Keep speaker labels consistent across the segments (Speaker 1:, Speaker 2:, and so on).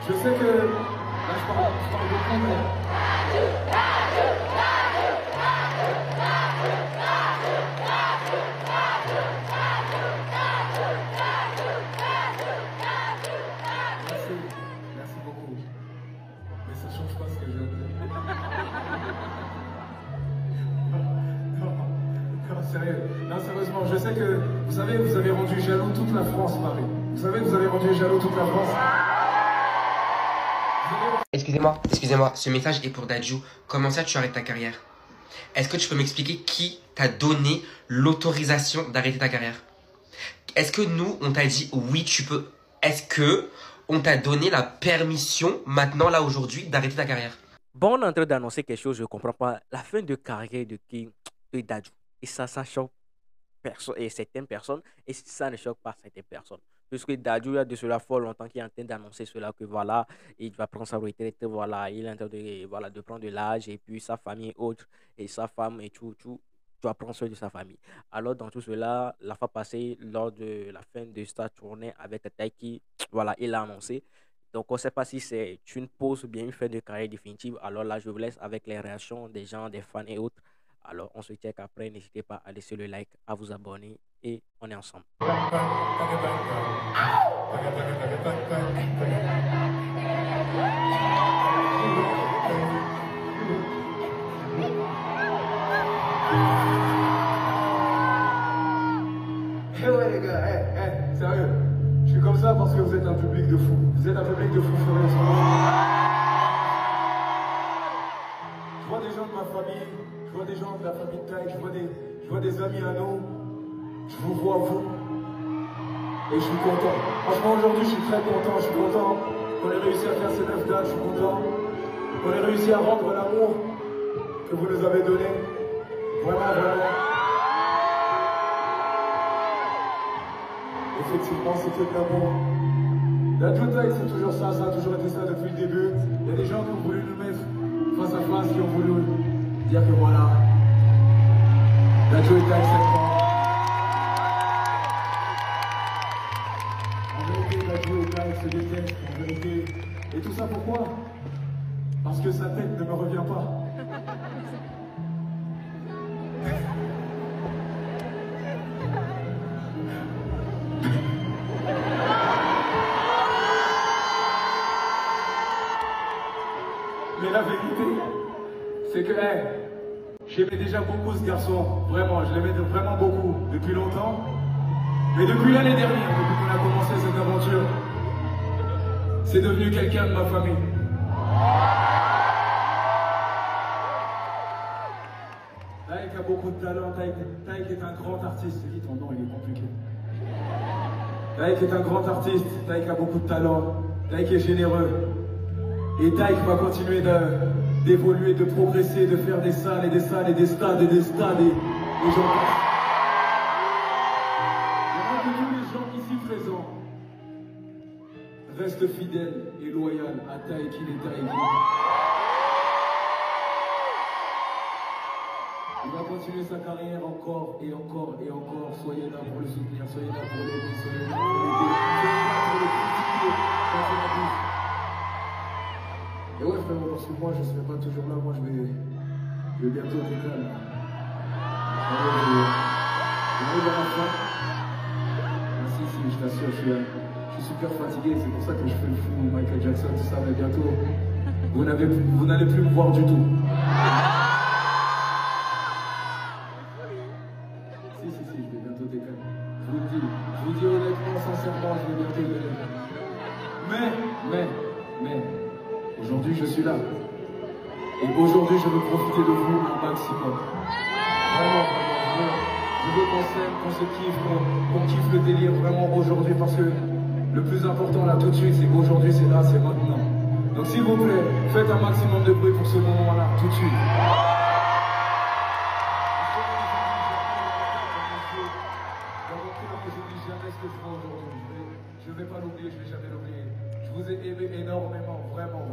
Speaker 1: Je sais que là je parle beaucoup, mais merci beaucoup. Mais ça change pas ce que je viens de dire. Non, sérieux. Non, sérieusement, je sais que vous savez, vous avez rendu jaloux toute la France, Paris. Vous savez, vous avez rendu jaloux toute la France.
Speaker 2: Excusez-moi, ce message est pour Dadju. Comment ça tu arrêtes ta carrière? Est-ce que tu peux m'expliquer qui t'a donné l'autorisation d'arrêter ta carrière? Est-ce que nous, on t'a dit oui, tu peux? Est-ce que on t'a donné la permission maintenant, là, aujourd'hui, d'arrêter ta carrière?
Speaker 3: Bon, on est en train d'annoncer quelque chose, je ne comprends pas. La fin de carrière de qui? De Dadju. Et ça choque certaines personnes. Et ça ne choque pas certaines personnes. Puisque Dadju, il y a de cela fort longtemps qu'il est en train d'annoncer cela, que voilà, il va prendre sa retraite, voilà, il est en train de, voilà, de prendre de l'âge, et puis sa famille est autre, et sa femme et tout, doit prendre soin de sa famille. Alors, dans tout cela, la fois passée, lors de la fin de sa tournée avec Taiki, voilà, il a annoncé. Donc, on ne sait pas si c'est une pause ou bien une fin de carrière définitive. Alors là, je vous laisse avec les réactions des gens, des fans et autres. Alors, on se check après. N'hésitez pas à laisser le like, à vous abonner et on est ensemble.
Speaker 1: Eh ouais les gars, sérieux. Je suis comme ça parce que vous êtes un public de fous. Vous êtes un public de fous furieux. Je vois des gens de ma famille, je vois des gens de la famille de Taïk, je vois des amis à nous. Je vous vois vous. Et je suis content. Franchement aujourd'hui je suis très content, je suis content qu'on ait réussi à faire ces 9 dates, je suis content qu'on ait réussi à rendre l'amour que vous nous avez donné. Vraiment, vraiment. Effectivement, c'était de l'amour. La Taïk, c'est toujours ça, ça a toujours été ça depuis le début. Il y a des gens qui ont voulu nous mettre face à face, qui ont voulu dire que voilà, la Taïk, c'est pas. En vérité, la Taïk se déteste, en vérité. Et tout ça pourquoi? Parce que sa tête ne me revient pas. Mais la vérité, c'est que j'aimais déjà beaucoup ce garçon, vraiment, je l'aimais vraiment beaucoup, depuis longtemps. Mais depuis l'année dernière, depuis qu'on a commencé cette aventure, c'est devenu quelqu'un de ma famille. Taïk a beaucoup de talent, Taïk est un grand artiste. C'est qui ton nom, il est compliqué. Taïk est un grand artiste, Taïk a beaucoup de talent, Taïk est généreux. Et Taïk va continuer d'évoluer, de progresser, de faire des salles et des salles et des stades et des stades et j'en passe. J'aimerais que tous les gens ici présents restent fidèles et loyaux à Taïk, il est Taïk. Il va continuer sa carrière encore et encore et encore. Soyez là pour le soutenir, soyez là pour l'aider, soyez là pour l'aider, soyez là pour le critiquer quand c'est la bouche. Et ouais frérot, parce que moi je serai pas toujours là, moi je vais bientôt décoller. J'arrive à la fin. Ah si, je t'assure, je suis super fatigué, c'est pour ça que je fais le fou, Michael Jackson, tout ça, mais bientôt, vous n'allez plus me voir du tout. Si, je vais bientôt décoller. Je vous dis honnêtement, sincèrement, je vais bientôt décoller. Mais, aujourd'hui, je suis là. Et aujourd'hui, je veux profiter de vous un maximum. Vraiment. Je veux qu'on s'aime, qu'on se kiffe, qu'on kiffe le délire vraiment aujourd'hui. Parce que le plus important là tout de suite, c'est qu'aujourd'hui, c'est là, c'est maintenant. Donc s'il vous plaît, faites un maximum de bruit pour ce moment-là, tout de suite. Dans mon cœur, je dis jamais ce que je fais aujourd'hui. Je ne vais pas l'oublier, je ne vais jamais l'oublier. Je vous ai aimé énormément, vraiment.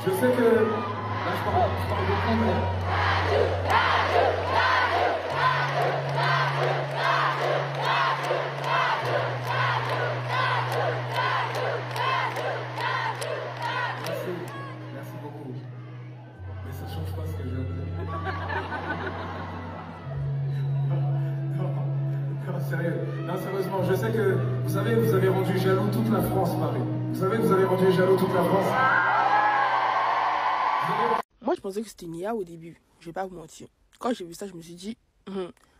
Speaker 1: Je sais que là je parle beaucoup, mais je sais que, vous savez, vous avez rendu jaloux toute la France, Paris. Vous savez que vous avez rendu jaloux toute la France.
Speaker 4: Moi, je pensais que c'était Nia au début. Je vais pas vous mentir. Quand j'ai vu ça, je me suis dit,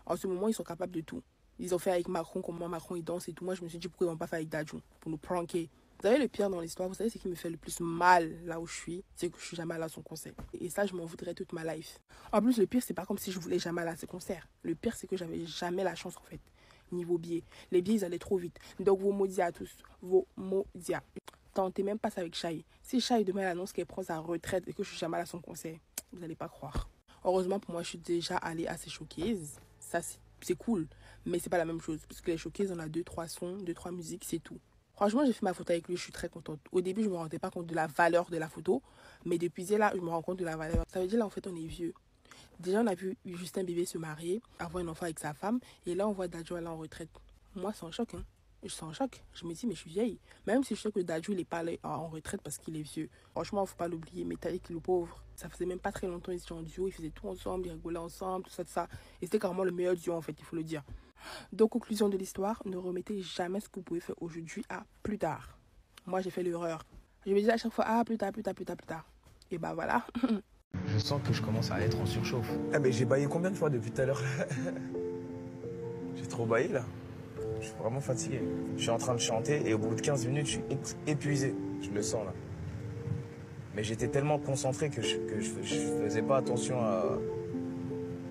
Speaker 4: en ce moment, ils sont capables de tout. Ils ont fait avec Macron, comment Macron il danse et tout. Moi, je me suis dit, pourquoi ils vont pas faire avec Dadju pour nous pranker. Vous savez, le pire dans l'histoire, vous savez, ce qui me fait le plus mal là où je suis, c'est que je suis jamais allée à son concert. Et ça, je m'en voudrais toute ma life. En plus, le pire, c'est pas comme si je voulais jamais aller à ses concerts. Le pire, c'est que j'avais jamais la chance, en fait. Niveau billets. Les billets, ils allaient trop vite. Donc, vos maudits à tous. Vos maudits. Tentez même pas ça avec Shai. Si Shai demain elle annonce qu'elle prend sa retraite et que je suis jamais allée à son concert, vous n'allez pas croire. Heureusement pour moi, je suis déjà allée à ses showcases. Ça, c'est cool. Mais c'est pas la même chose. Parce que les showcases, on a 2-3 sons, 2-3 musiques, c'est tout. Franchement, j'ai fait ma photo avec lui, je suis très contente. Au début, je me rendais pas compte de la valeur de la photo. Mais depuis là, je me rends compte de la valeur. Ça veut dire là, en fait, on est vieux. Déjà, on a vu Justin Bieber se marier, avoir un enfant avec sa femme. Et là, on voit Dadju aller en retraite. Moi, c'est un choc, hein. Je suis en choc. Je me dis, mais je suis vieille. Même si je sais que Dadju, il est pas allé en retraite parce qu'il est vieux. Franchement, il ne faut pas l'oublier. Mais Taïk, le pauvre, ça faisait même pas très longtemps qu'ils étaient en duo. Ils faisaient tout ensemble, ils rigolaient ensemble, tout ça, tout ça. Et c'était carrément le meilleur duo, en fait, il faut le dire. Donc, conclusion de l'histoire, ne remettez jamais ce que vous pouvez faire aujourd'hui à plus tard. Moi, j'ai fait l'erreur. Je me disais à chaque fois, ah, plus tard, plus tard, plus tard, plus tard. Et bah voilà.
Speaker 5: Je sens que je commence à être en surchauffe.
Speaker 6: Ah mais j'ai baillé combien de fois depuis tout à l'heure? J'ai trop baillé là. Je suis vraiment fatigué. Je suis en train de chanter et au bout de 15 minutes, je suis épuisé. Je le sens là. Mais j'étais tellement concentré que je faisais pas attention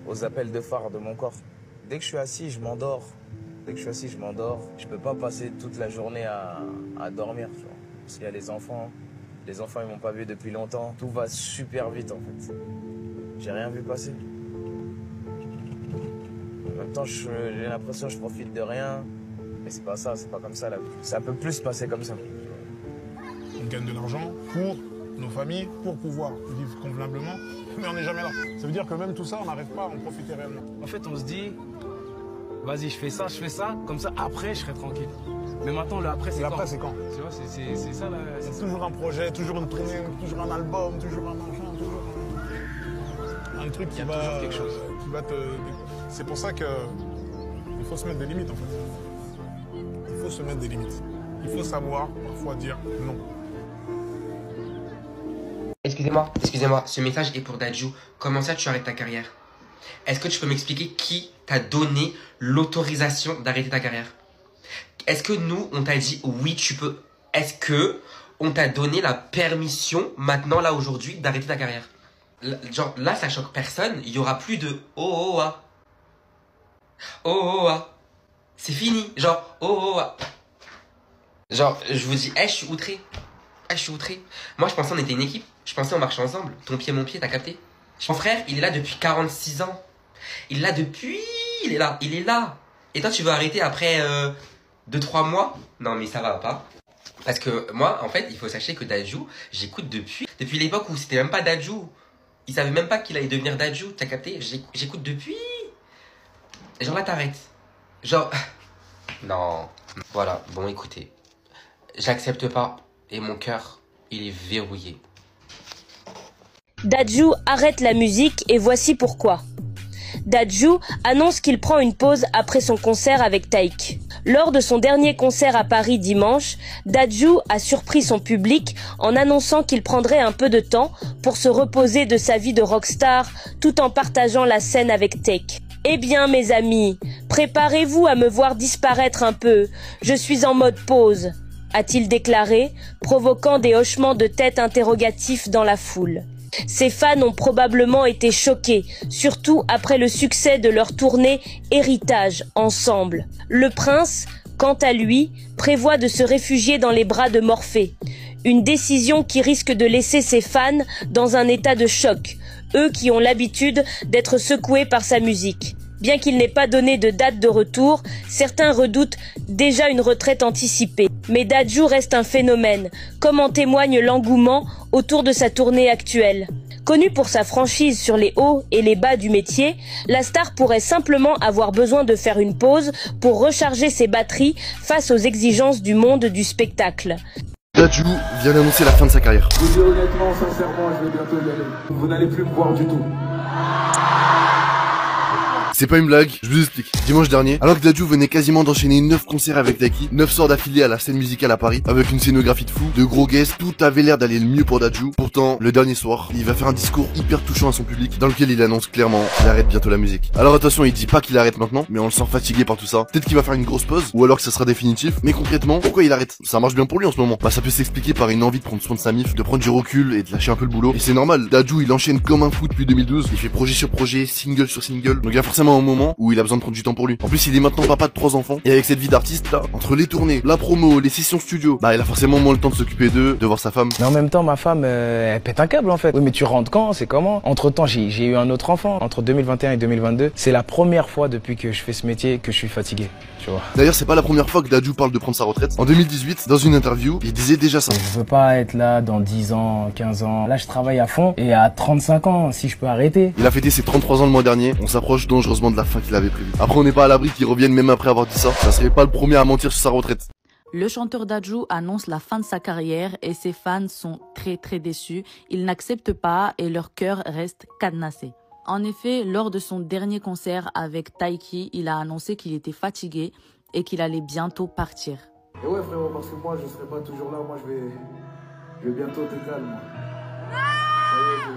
Speaker 6: aux appels de phare de mon corps. Dès que je suis assis, je m'endors. Dès que je suis assis, je m'endors. Je peux pas passer toute la journée à dormir. Tu vois. Parce qu'il y a les enfants. Les enfants, ils m'ont pas vu depuis longtemps. Tout va super vite en fait. J'ai rien vu passer. En même temps, j'ai l'impression que je profite de rien. Mais c'est pas ça, c'est pas comme ça la vie. Ça peut plus se passer comme ça.
Speaker 7: On gagne de l'argent pour nos familles, pour pouvoir vivre convenablement, mais on n'est jamais là. Ça veut dire que même tout ça, on n'arrive pas à en profiter réellement.
Speaker 5: En fait, on se dit, vas-y, je fais ça, comme ça, après, je serai tranquille. Mais maintenant, le après, c'est quand?
Speaker 7: L'après, c'est quand?
Speaker 5: Tu vois, c'est ça, là.
Speaker 7: C'est toujours un projet, toujours une tournée, toujours un album, toujours un machin, toujours un truc qui va...
Speaker 5: toujours quelque chose.
Speaker 7: Qui va te... C'est pour ça qu'il faut se mettre des limites, en fait. Il faut se mettre des limites. Il faut savoir, parfois, dire non.
Speaker 2: Excusez-moi, ce message est pour Dadju. Comment ça, tu arrêtes ta carrière? Est-ce que tu peux m'expliquer qui t'a donné l'autorisation d'arrêter ta carrière? Est-ce que nous, on t'a dit oui, tu peux? Est-ce que on t'a donné la permission, maintenant, là, aujourd'hui, d'arrêter ta carrière? Genre, là, ça choque personne. Il y aura plus de oh, oh, ah. Oh, oh, ah. C'est fini. Genre, oh, oh, ah. Genre, je vous dis, je suis outré. Je suis outré. Moi, je pensais on était une équipe. Je pensais on marchait ensemble. Ton pied, mon pied, t'as capté? Mon frère, il est là depuis 46 ans. Il est là depuis... Il est là. Et toi, tu veux arrêter après 2-3 mois? Non, mais ça va pas. Parce que moi, en fait, il faut sachez que Dadju, j'écoute depuis l'époque où c'était même pas Dadju. Il savait même pas qu'il allait devenir Dadju. T'as capté? J'écoute depuis... Genre là, t'arrêtes. Genre... Non. Voilà. Bon, écoutez. J'accepte pas. Et mon cœur, il est verrouillé.
Speaker 8: Dadju arrête la musique et voici pourquoi. Dadju annonce qu'il prend une pause après son concert avec Taïk. Lors de son dernier concert à Paris dimanche, Dadju a surpris son public en annonçant qu'il prendrait un peu de temps pour se reposer de sa vie de rockstar tout en partageant la scène avec Taïk. Eh bien mes amis, préparez-vous à me voir disparaître un peu, je suis en mode pause, a-t-il déclaré, provoquant des hochements de tête interrogatifs dans la foule. Ses fans ont probablement été choqués, surtout après le succès de leur tournée Héritage ensemble. Le prince, quant à lui, prévoit de se réfugier dans les bras de Morphée. Une décision qui risque de laisser ses fans dans un état de choc, eux qui ont l'habitude d'être secoués par sa musique. Bien qu'il n'ait pas donné de date de retour, certains redoutent déjà une retraite anticipée. Mais Dadju reste un phénomène, comme en témoigne l'engouement autour de sa tournée actuelle. Connu pour sa franchise sur les hauts et les bas du métier, la star pourrait simplement avoir besoin de faire une pause pour recharger ses batteries face aux exigences du monde du spectacle.
Speaker 9: Dadju vient d'annoncer la fin de sa carrière.
Speaker 1: Je vous dis honnêtement, sincèrement, je vais bientôt y aller. Vous n'allez plus me voir du tout.
Speaker 9: C'est pas une blague, je vous explique. Dimanche dernier, alors que Dadju venait quasiment d'enchaîner 9 concerts avec Taiki, 9 soirs d'affilée à la scène musicale à Paris, avec une scénographie de fou, de gros guests, tout avait l'air d'aller le mieux pour Dadju. Pourtant, le dernier soir, il va faire un discours hyper touchant à son public, dans lequel il annonce clairement qu'il arrête bientôt la musique. Alors attention, il dit pas qu'il arrête maintenant, mais on le sent fatigué par tout ça. Peut-être qu'il va faire une grosse pause, ou alors que ça sera définitif, mais concrètement, pourquoi il arrête? Ça marche bien pour lui en ce moment. Bah ça peut s'expliquer par une envie de prendre soin de sa mif, de prendre du recul et de lâcher un peu le boulot. Et c'est normal, Dadju il enchaîne comme un fou depuis 2012, il fait projet sur projet, single sur single, donc il y a forcément un moment où il a besoin de prendre du temps pour lui. En plus il est maintenant papa de 3 enfants, et avec cette vie d'artiste là, entre les tournées, la promo, les sessions studio, bah il a forcément moins le temps de s'occuper d'eux, de voir sa femme.
Speaker 6: Mais en même temps, ma femme, elle pète un câble en fait. Oui, mais tu rentres quand? C'est comment? Entre temps, j'ai eu un autre enfant. Entre 2021 et 2022, c'est la première fois depuis que je fais ce métier que je suis fatigué. Tu vois.
Speaker 9: D'ailleurs, c'est pas la première fois que Dadju parle de prendre sa retraite. En 2018, dans une interview, il disait déjà ça.
Speaker 6: Je veux pas être là dans 10 ans, 15 ans. Là, je travaille à fond et à 35 ans, si je peux arrêter.
Speaker 9: Il a fêté ses 33 ans le mois dernier. On s'approche dangereusement de la fin qu'il avait prévue. Après, on n'est pas à l'abri qu'il revienne même après avoir dit ça. Ça serait pas le premier à mentir sur sa retraite.
Speaker 10: Le chanteur Dadju annonce la fin de sa carrière et ses fans sont très déçus. Ils n'acceptent pas et leur cœur reste cadenassé. En effet, lors de son dernier concert avec Taiki, il a annoncé qu'il était fatigué et qu'il allait bientôt partir.
Speaker 1: Et ouais frérot, parce que moi je serai pas toujours là, moi je vais bientôt t'éteindre moi. Ça y est,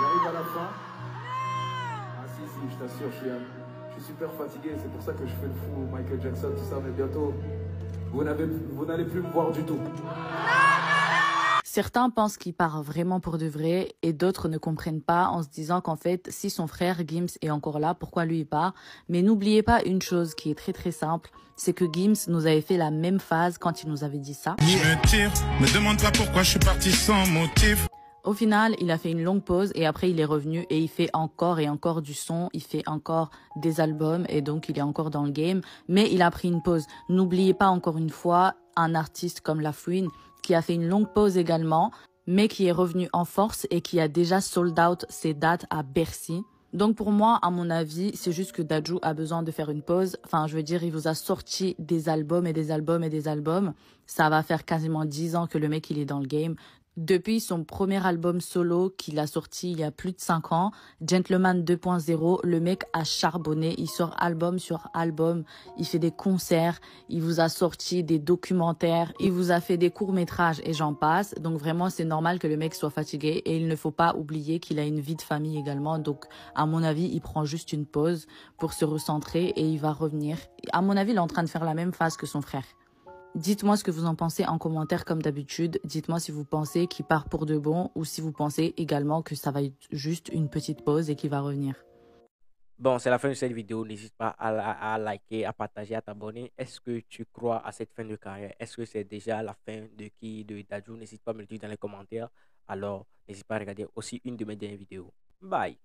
Speaker 1: j'arrive à la fin. Ah si, je t'assure, je suis super fatigué, c'est pour ça que je fais le fou, Michael Jackson, tout ça, mais bientôt, vous n'allez plus me voir du tout.
Speaker 10: Certains pensent qu'il part vraiment pour de vrai et d'autres ne comprennent pas en se disant qu'en fait, si son frère Gims est encore là, pourquoi lui il part? Mais n'oubliez pas une chose qui est très simple, c'est que Gims nous avait fait la même phase quand il nous avait dit ça.
Speaker 7: Me demande pas pourquoi je suis parti sans motif.
Speaker 10: Au final, il a fait une longue pause et après il est revenu et il fait encore et encore du son, il fait encore des albums et donc il est encore dans le game. Mais il a pris une pause. N'oubliez pas encore une fois un artiste comme La Fouine qui a fait une longue pause également, mais qui est revenu en force et qui a déjà sold out ses dates à Bercy. Donc pour moi, à mon avis, c'est juste que Dadju a besoin de faire une pause. Enfin, je veux dire, il vous a sorti des albums et des albums et des albums. Ça va faire quasiment 10 ans que le mec, il est dans le game. Depuis son premier album solo qu'il a sorti il y a plus de 5 ans, Gentleman 2.0, le mec a charbonné, il sort album sur album, il fait des concerts, il vous a sorti des documentaires, il vous a fait des courts-métrages et j'en passe. Donc vraiment, c'est normal que le mec soit fatigué et il ne faut pas oublier qu'il a une vie de famille également. Donc à mon avis, il prend juste une pause pour se recentrer et il va revenir. À mon avis, il est en train de faire la même phase que son frère. Dites-moi ce que vous en pensez en commentaire comme d'habitude. Dites-moi si vous pensez qu'il part pour de bon ou si vous pensez également que ça va être juste une petite pause et qu'il va revenir.
Speaker 3: Bon, c'est la fin de cette vidéo. N'hésite pas à liker, à partager, à t'abonner. Est-ce que tu crois à cette fin de carrière? Est-ce que c'est déjà la fin de Dadju? N'hésite pas à me le dire dans les commentaires. Alors, n'hésite pas à regarder aussi une de mes dernières vidéos. Bye!